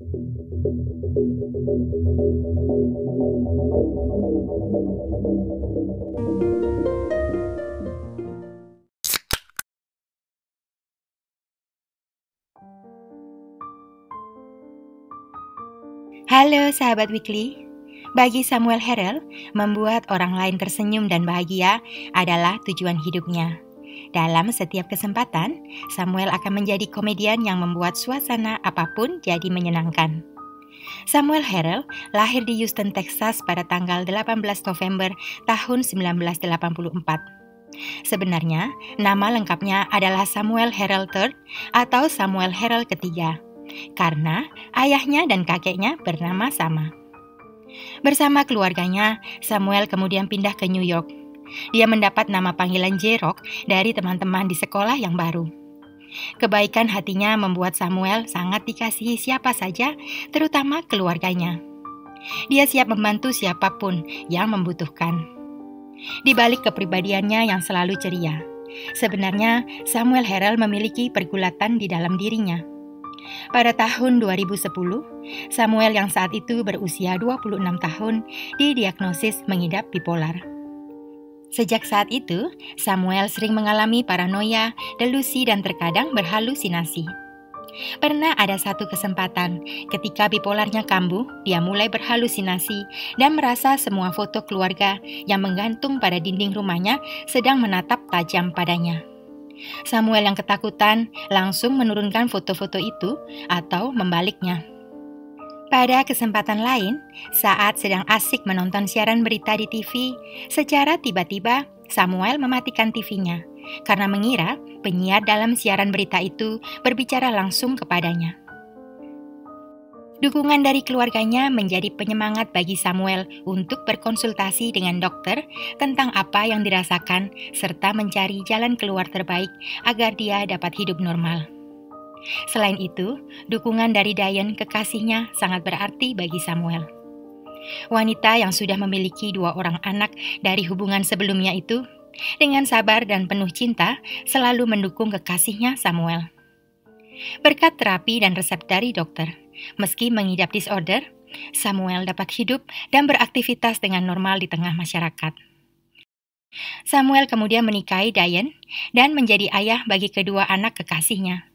Halo sahabat Weekly, bagi Samuel Harrell, membuat orang lain tersenyum dan bahagia adalah tujuan hidupnya. Dalam setiap kesempatan, Samuel akan menjadi komedian yang membuat suasana apapun jadi menyenangkan. Samuel Harrell lahir di Houston, Texas pada tanggal 18 November tahun 1984. Sebenarnya, nama lengkapnya adalah Samuel Harrell III atau Samuel Harrell ketiga, karena ayahnya dan kakeknya bernama sama. Bersama keluarganya, Samuel kemudian pindah ke New York. Dia mendapat nama panggilan J-Rock dari teman-teman di sekolah yang baru. Kebaikan hatinya membuat Samuel sangat dikasihi siapa saja, terutama keluarganya. Dia siap membantu siapapun yang membutuhkan. Di balik kepribadiannya yang selalu ceria, sebenarnya Samuel Harrell memiliki pergulatan di dalam dirinya. Pada tahun 2010, Samuel yang saat itu berusia 26 tahun didiagnosis mengidap bipolar. Sejak saat itu, Samuel sering mengalami paranoia, delusi, dan terkadang berhalusinasi. Pernah ada satu kesempatan ketika bipolarnya kambuh, dia mulai berhalusinasi dan merasa semua foto keluarga yang menggantung pada dinding rumahnya sedang menatap tajam padanya. Samuel yang ketakutan langsung menurunkan foto-foto itu atau membaliknya. Pada kesempatan lain, saat sedang asik menonton siaran berita di TV, secara tiba-tiba Samuel mematikan TV-nya karena mengira penyiar dalam siaran berita itu berbicara langsung kepadanya. Dukungan dari keluarganya menjadi penyemangat bagi Samuel untuk berkonsultasi dengan dokter tentang apa yang dirasakan serta mencari jalan keluar terbaik agar dia dapat hidup normal. Selain itu, dukungan dari Diane, kekasihnya, sangat berarti bagi Samuel. Wanita yang sudah memiliki 2 orang anak dari hubungan sebelumnya itu, dengan sabar dan penuh cinta, selalu mendukung kekasihnya Samuel. Berkat terapi dan resep dari dokter, meski mengidap disorder, Samuel dapat hidup dan beraktivitas dengan normal di tengah masyarakat. Samuel kemudian menikahi Diane dan menjadi ayah bagi kedua anak kekasihnya.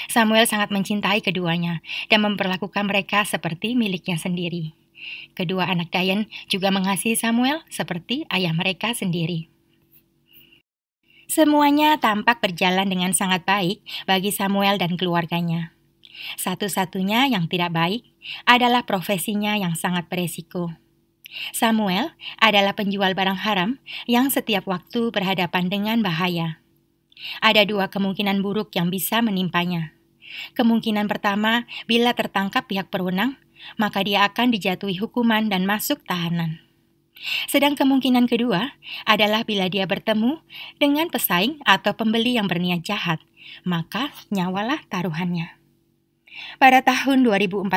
Samuel sangat mencintai keduanya dan memperlakukan mereka seperti miliknya sendiri. Kedua anak Diane juga mengasihi Samuel seperti ayah mereka sendiri. Semuanya tampak berjalan dengan sangat baik bagi Samuel dan keluarganya. Satu-satunya yang tidak baik adalah profesinya yang sangat beresiko. Samuel adalah penjual barang haram yang setiap waktu berhadapan dengan bahaya. Ada 2 kemungkinan buruk yang bisa menimpanya. Kemungkinan pertama, bila tertangkap pihak berwenang, maka dia akan dijatuhi hukuman dan masuk tahanan. Sedang kemungkinan kedua adalah bila dia bertemu dengan pesaing atau pembeli yang berniat jahat, maka nyawalah taruhannya. Pada tahun 2014,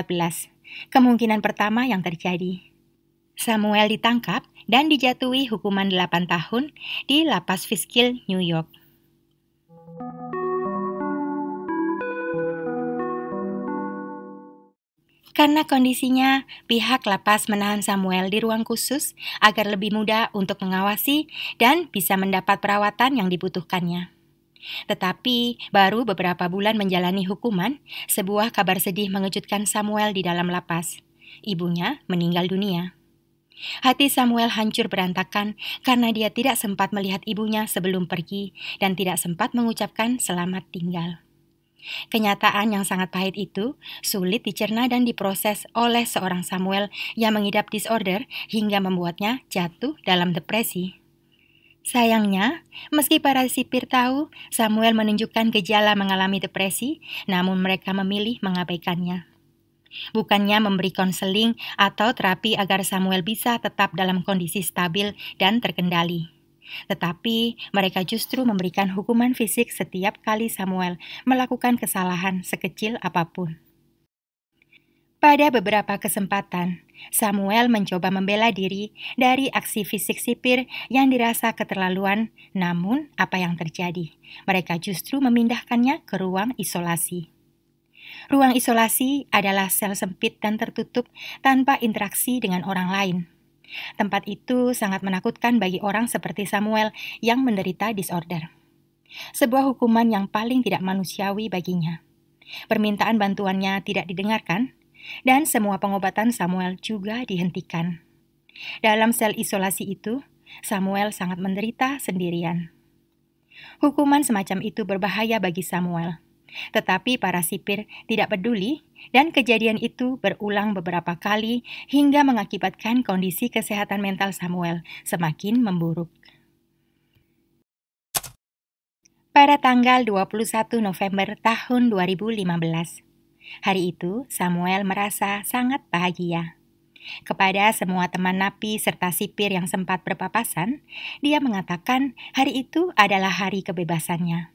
kemungkinan pertama yang terjadi. Samuel ditangkap dan dijatuhi hukuman 8 tahun di Lapas Fishkill, New York. Karena kondisinya, pihak lapas menahan Samuel di ruang khusus agar lebih mudah untuk mengawasi dan bisa mendapat perawatan yang dibutuhkannya. Tetapi, baru beberapa bulan menjalani hukuman, sebuah kabar sedih mengejutkan Samuel di dalam lapas. Ibunya meninggal dunia. Hati Samuel hancur berantakan karena dia tidak sempat melihat ibunya sebelum pergi dan tidak sempat mengucapkan selamat tinggal. Kenyataan yang sangat pahit itu sulit dicerna dan diproses oleh seorang Samuel yang mengidap disorder hingga membuatnya jatuh dalam depresi. Sayangnya, meski para sipir tahu Samuel menunjukkan gejala mengalami depresi, namun mereka memilih mengabaikannya. Bukannya memberi konseling atau terapi agar Samuel bisa tetap dalam kondisi stabil dan terkendali. Tetapi mereka justru memberikan hukuman fisik setiap kali Samuel melakukan kesalahan sekecil apapun. Pada beberapa kesempatan, Samuel mencoba membela diri dari aksi fisik sipir yang dirasa keterlaluan, namun apa yang terjadi? Mereka justru memindahkannya ke ruang isolasi. Ruang isolasi adalah sel sempit dan tertutup tanpa interaksi dengan orang lain. Tempat itu sangat menakutkan bagi orang seperti Samuel yang menderita disorder. Sebuah hukuman yang paling tidak manusiawi baginya. Permintaan bantuannya tidak didengarkan, dan semua pengobatan Samuel juga dihentikan. Dalam sel isolasi itu, Samuel sangat menderita sendirian. Hukuman semacam itu berbahaya bagi Samuel. Tetapi para sipir tidak peduli, dan kejadian itu berulang beberapa kali hingga mengakibatkan kondisi kesehatan mental Samuel semakin memburuk. Pada tanggal 21 November tahun 2015, hari itu Samuel merasa sangat bahagia. Kepada semua teman napi serta sipir yang sempat berpapasan, dia mengatakan hari itu adalah hari kebebasannya.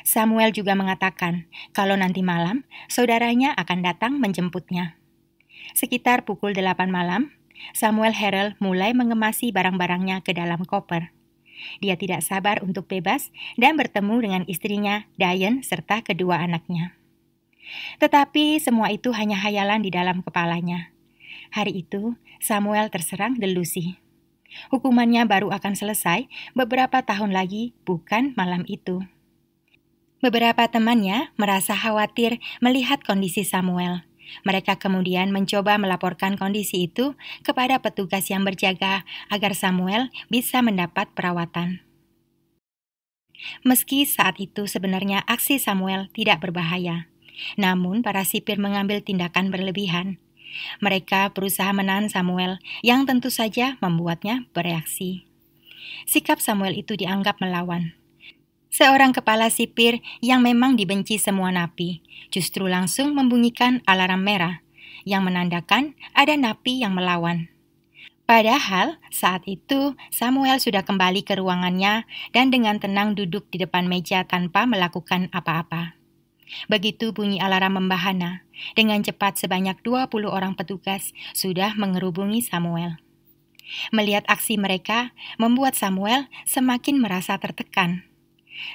Samuel juga mengatakan kalau nanti malam, saudaranya akan datang menjemputnya. Sekitar pukul 8 malam, Samuel Harrell mulai mengemasi barang-barangnya ke dalam koper. Dia tidak sabar untuk bebas dan bertemu dengan istrinya, Diane, serta kedua anaknya. Tetapi semua itu hanya hayalan di dalam kepalanya. Hari itu, Samuel terserang delusi. Hukumannya baru akan selesai beberapa tahun lagi, bukan malam itu. Beberapa temannya merasa khawatir melihat kondisi Samuel. Mereka kemudian mencoba melaporkan kondisi itu kepada petugas yang berjaga agar Samuel bisa mendapat perawatan. Meski saat itu sebenarnya aksi Samuel tidak berbahaya, namun para sipir mengambil tindakan berlebihan. Mereka berusaha menahan Samuel yang tentu saja membuatnya bereaksi. Sikap Samuel itu dianggap melawan. Seorang kepala sipir yang memang dibenci semua napi, justru langsung membunyikan alarm merah yang menandakan ada napi yang melawan. Padahal saat itu Samuel sudah kembali ke ruangannya dan dengan tenang duduk di depan meja tanpa melakukan apa-apa. Begitu bunyi alarm membahana, dengan cepat sebanyak 20 orang petugas sudah mengerubungi Samuel. Melihat aksi mereka membuat Samuel semakin merasa tertekan.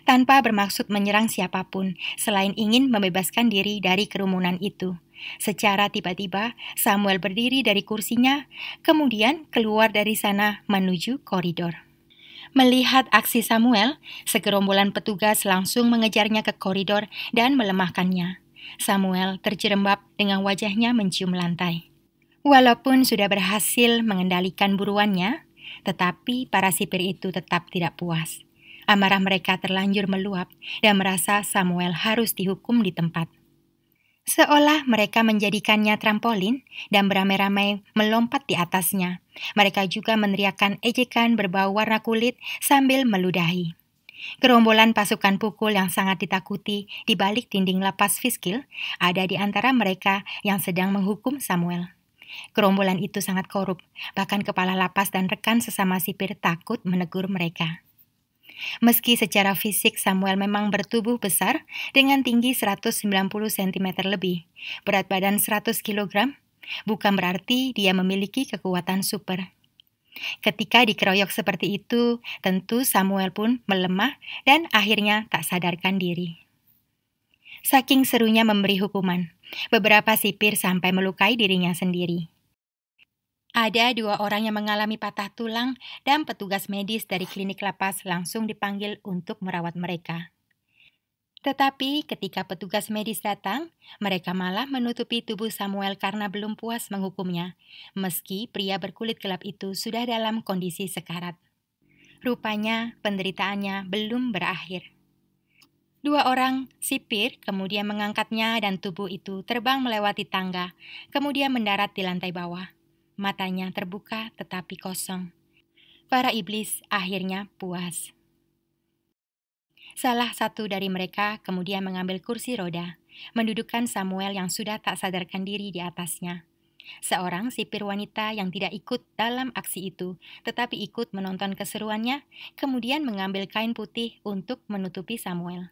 Tanpa bermaksud menyerang siapapun selain ingin membebaskan diri dari kerumunan itu. Secara tiba-tiba, Samuel berdiri dari kursinya, kemudian keluar dari sana menuju koridor. Melihat aksi Samuel, segerombolan petugas langsung mengejarnya ke koridor dan melemahkannya. Samuel terjerembab dengan wajahnya mencium lantai. Walaupun sudah berhasil mengendalikan buruannya, tetapi para sipir itu tetap tidak puas. Amarah mereka terlanjur meluap dan merasa Samuel harus dihukum di tempat. Seolah mereka menjadikannya trampolin dan beramai-ramai melompat di atasnya. Mereka juga meneriakkan ejekan berbau warna kulit sambil meludahi. Gerombolan pasukan pukul yang sangat ditakuti di balik dinding lapas Fiskil ada di antara mereka yang sedang menghukum Samuel. Gerombolan itu sangat korup, bahkan kepala lapas dan rekan sesama sipir takut menegur mereka. Meski secara fisik Samuel memang bertubuh besar dengan tinggi 190 cm lebih, berat badan 100 kg, bukan berarti dia memiliki kekuatan super. Ketika dikeroyok seperti itu, tentu Samuel pun melemah dan akhirnya tak sadarkan diri. Saking serunya memberi hukuman, beberapa sipir sampai melukai dirinya sendiri. Ada 2 orang yang mengalami patah tulang dan petugas medis dari klinik lapas langsung dipanggil untuk merawat mereka. Tetapi ketika petugas medis datang, mereka malah menutupi tubuh Samuel karena belum puas menghukumnya, meski pria berkulit gelap itu sudah dalam kondisi sekarat. Rupanya penderitaannya belum berakhir. 2 orang sipir kemudian mengangkatnya dan tubuh itu terbang melewati tangga, kemudian mendarat di lantai bawah. Matanya terbuka tetapi kosong. Para iblis akhirnya puas. Salah satu dari mereka kemudian mengambil kursi roda, mendudukkan Samuel yang sudah tak sadarkan diri di atasnya. Seorang sipir wanita yang tidak ikut dalam aksi itu, tetapi ikut menonton keseruannya, kemudian mengambil kain putih untuk menutupi Samuel.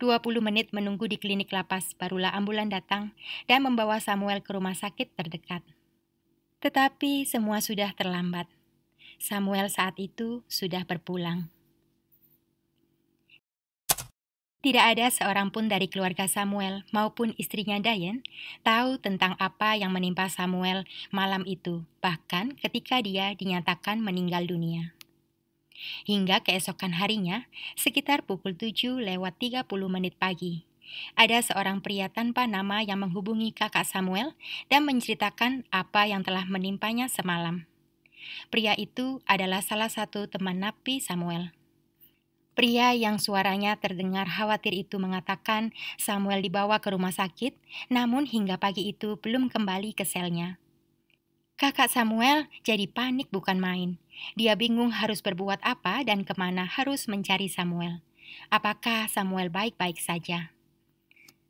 20 menit menunggu di klinik lapas, barulah ambulan datang dan membawa Samuel ke rumah sakit terdekat. Tetapi semua sudah terlambat. Samuel saat itu sudah berpulang. Tidak ada seorang pun dari keluarga Samuel maupun istrinya Diane tahu tentang apa yang menimpa Samuel malam itu, bahkan ketika dia dinyatakan meninggal dunia. Hingga keesokan harinya, sekitar pukul 7:30 pagi, ada seorang pria tanpa nama yang menghubungi kakak Samuel dan menceritakan apa yang telah menimpanya semalam. Pria itu adalah salah satu teman napi Samuel. Pria yang suaranya terdengar khawatir itu mengatakan Samuel dibawa ke rumah sakit, namun hingga pagi itu belum kembali ke selnya. Kakak Samuel jadi panik bukan main. Dia bingung harus berbuat apa dan kemana harus mencari Samuel. Apakah Samuel baik-baik saja?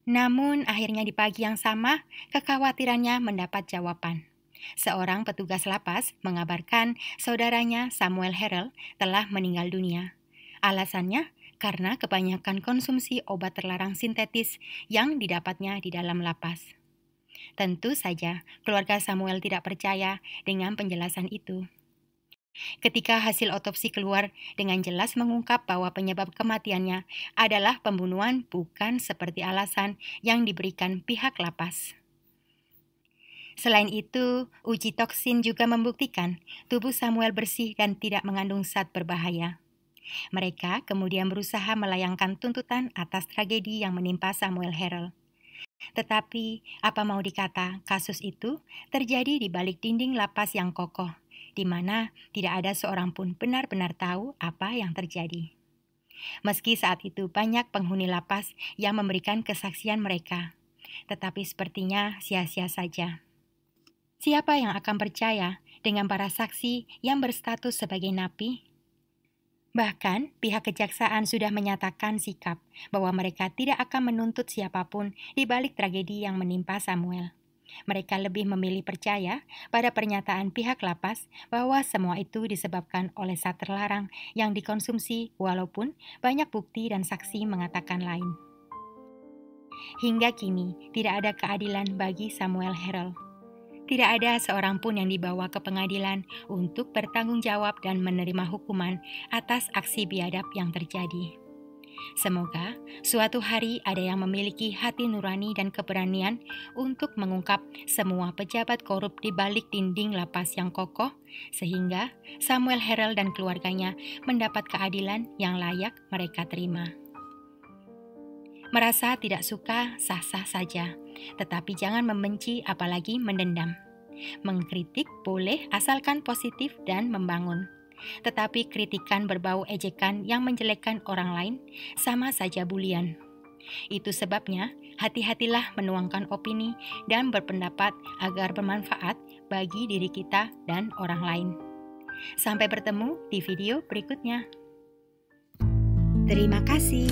Namun akhirnya di pagi yang sama, kekhawatirannya mendapat jawaban. Seorang petugas lapas mengabarkan saudaranya Samuel Harrell telah meninggal dunia. Alasannya karena kebanyakan konsumsi obat terlarang sintetis yang didapatnya di dalam lapas. Tentu saja keluarga Samuel tidak percaya dengan penjelasan itu. Ketika hasil otopsi keluar dengan jelas mengungkap bahwa penyebab kematiannya adalah pembunuhan bukan seperti alasan yang diberikan pihak lapas. Selain itu, uji toksin juga membuktikan tubuh Samuel bersih dan tidak mengandung zat berbahaya. Mereka kemudian berusaha melayangkan tuntutan atas tragedi yang menimpa Samuel Harrell. Tetapi, apa mau dikata, kasus itu terjadi di balik dinding lapas yang kokoh, di mana tidak ada seorang pun benar-benar tahu apa yang terjadi. Meski saat itu banyak penghuni lapas yang memberikan kesaksian mereka, tetapi sepertinya sia-sia saja. Siapa yang akan percaya dengan para saksi yang berstatus sebagai napi? Bahkan, pihak kejaksaan sudah menyatakan sikap bahwa mereka tidak akan menuntut siapapun di balik tragedi yang menimpa Samuel. Mereka lebih memilih percaya pada pernyataan pihak lapas bahwa semua itu disebabkan oleh zat terlarang yang dikonsumsi walaupun banyak bukti dan saksi mengatakan lain. Hingga kini, tidak ada keadilan bagi Samuel Harrell. Tidak ada seorang pun yang dibawa ke pengadilan untuk bertanggung jawab dan menerima hukuman atas aksi biadab yang terjadi. Semoga suatu hari ada yang memiliki hati nurani dan keberanian untuk mengungkap semua pejabat korup di balik dinding lapas yang kokoh, sehingga Samuel Harrell dan keluarganya mendapat keadilan yang layak mereka terima. Merasa tidak suka sah-sah saja, tetapi jangan membenci apalagi mendendam. Mengkritik boleh asalkan positif dan membangun. Tetapi kritikan berbau ejekan yang menjelekkan orang lain sama saja bulian. Itu sebabnya hati-hatilah menuangkan opini dan berpendapat agar bermanfaat bagi diri kita dan orang lain. Sampai bertemu di video berikutnya. Terima kasih.